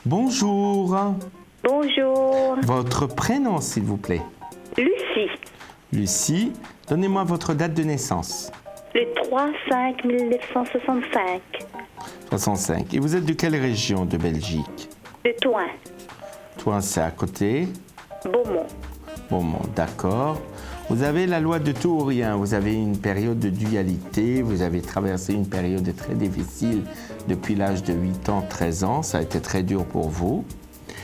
Bonjour. Bonjour. Votre prénom, s'il vous plaît? Lucie. Lucie, donnez-moi votre date de naissance. Le 3-5-1965. 65. Et vous êtes de quelle région de Belgique? De Toin. Toi, c'est à côté. Beaumont. Beaumont, d'accord. Vous avez la loi de tout ou rien. Vous avez une période de dualité. Vous avez traversé une période très difficile depuis l'âge de 8 ans, 13 ans. Ça a été très dur pour vous.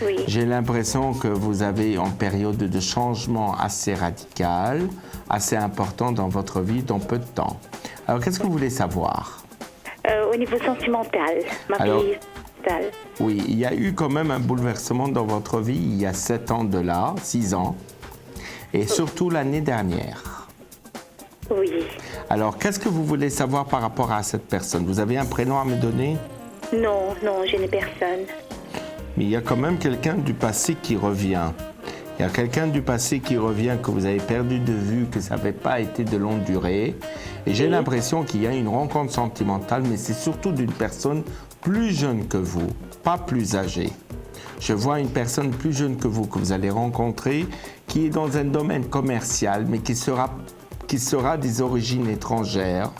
Oui. J'ai l'impression que vous avez une période de changement assez radical, assez important dans votre vie dans peu de temps. Alors, qu'est-ce que vous voulez savoir? Au niveau sentimental, ma Alors, vie sentimentale. Oui, il y a eu quand même un bouleversement dans votre vie il y a 7 ans de là, 6 ans, et surtout l'année dernière. Oui. Alors, qu'est-ce que vous voulez savoir par rapport à cette personne? Vous avez un prénom à me donner? Non, je n'ai personne. Mais il y a quand même quelqu'un du passé qui revient. Il y a quelqu'un du passé qui revient que vous avez perdu de vue, que ça n'avait pas été de longue durée. Et j'ai l'impression qu'il y a une rencontre sentimentale, mais c'est surtout d'une personne plus jeune que vous, pas plus âgée. Je vois une personne plus jeune que vous allez rencontrer, qui est dans un domaine commercial, mais qui sera des origines étrangères.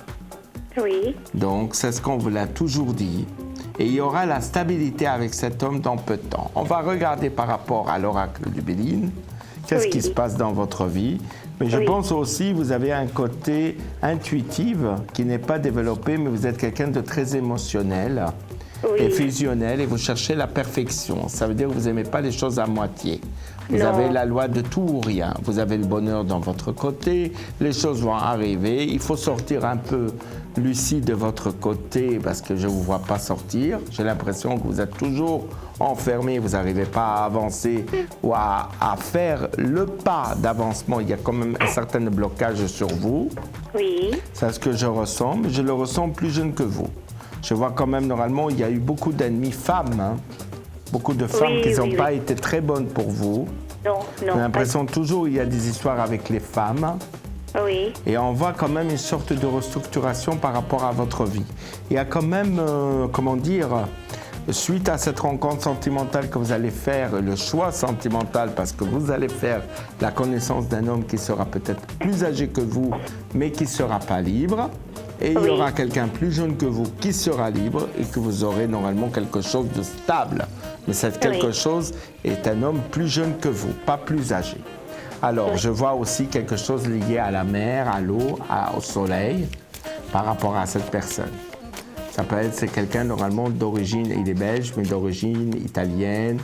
Oui. Donc, c'est ce qu'on vous l'a toujours dit. Et il y aura la stabilité avec cet homme dans peu de temps. On va regarder par rapport à l'oracle du Béline, qu'est-ce qui se passe dans votre vie. Mais je pense aussi, vous avez un côté intuitif qui n'est pas développé, mais vous êtes quelqu'un de très émotionnel et fusionnel et vous cherchez la perfection. Ça veut dire que vous n'aimez pas les choses à moitié. Vous avez la loi de tout ou rien. Vous avez le bonheur dans votre côté, les choses vont arriver. Il faut sortir un peu, Lucie, de votre côté parce que je ne vous vois pas sortir. J'ai l'impression que vous êtes toujours enfermé, vous n'arrivez pas à avancer ou à faire le pas d'avancement. Il y a quand même un certain blocage sur vous. Oui. C'est ce que je ressens, mais je le ressens plus jeune que vous. Je vois quand même, normalement, il y a eu beaucoup d'ennemis femmes, hein. Beaucoup de femmes qui n'ont pas été très bonnes pour vous. Non. J'ai l'impression toujours il y a des histoires avec les femmes. Oui. Et on voit quand même une sorte de restructuration par rapport à votre vie. Il y a quand même, suite à cette rencontre sentimentale que vous allez faire, le choix sentimental, parce que vous allez faire la connaissance d'un homme qui sera peut-être plus âgé que vous, mais qui ne sera pas libre. Et il y aura quelqu'un plus jeune que vous qui sera libre et que vous aurez normalement quelque chose de stable. Mais cette quelque chose est un homme plus jeune que vous, pas plus âgé. Alors, je vois aussi quelque chose lié à la mer, à l'eau, au soleil, par rapport à cette personne. Ça peut être, c'est quelqu'un normalement d'origine, il est belge, mais d'origine italienne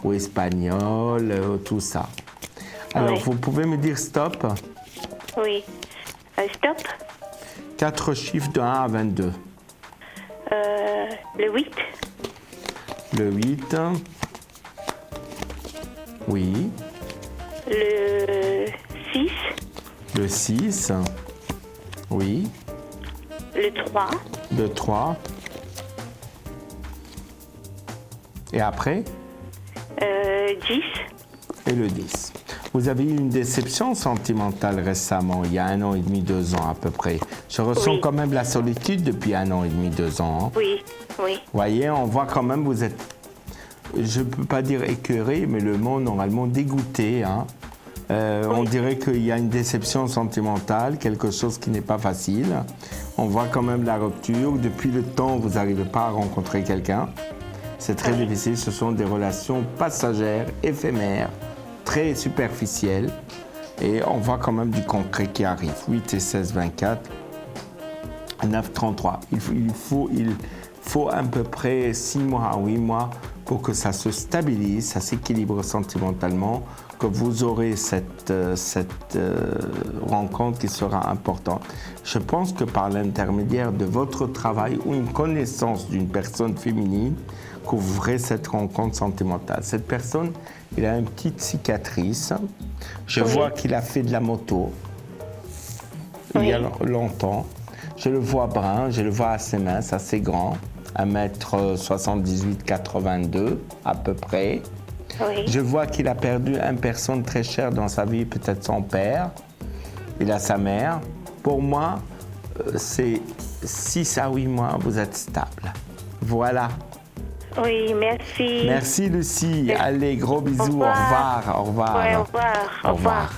ou espagnole, tout ça. Alors, vous pouvez me dire stop? Oui. Stop? 4 chiffres de 1 à 22. Le 8. Le 8. Oui. Le 6. Le 6. Oui. Le 3. Le 3. Et après? 10. Et le 10. Vous avez eu une déception sentimentale récemment, il y a 1 an et demi, 2 ans à peu près. Je ressens quand même la solitude depuis 1 an et demi, 2 ans. Oui. Vous voyez, on voit quand même, vous êtes, je ne peux pas dire écœuré, mais le mot normalement dégoûté. Hein. On dirait qu'il y a une déception sentimentale, quelque chose qui n'est pas facile. On voit quand même la rupture. Depuis le temps, vous n'arrivez pas à rencontrer quelqu'un. C'est très difficile, ce sont des relations passagères, éphémères, très superficielles. Et on voit quand même du concret qui arrive. 8 et 16, 24. 9, 33. Il faut à peu près 6 mois à 8 mois pour que ça se stabilise, ça s'équilibre sentimentalement, que vous aurez cette rencontre qui sera importante. Je pense que par l'intermédiaire de votre travail ou une connaissance d'une personne féminine, que vous ferez cette rencontre sentimentale. Cette personne, il a une petite cicatrice. Je vois qu'il a fait de la moto il y a longtemps. Je le vois brun, je le vois assez mince, assez grand, 1m78, 82 à peu près. Je vois qu'il a perdu une personne très chère dans sa vie, peut-être son père. Il a sa mère. Pour moi, c'est 6 à 8 mois, vous êtes stable. Voilà. Oui, merci. Merci Lucie. Allez, gros bisous. revoir. Au revoir. Au revoir. Ouais, au revoir. Au revoir.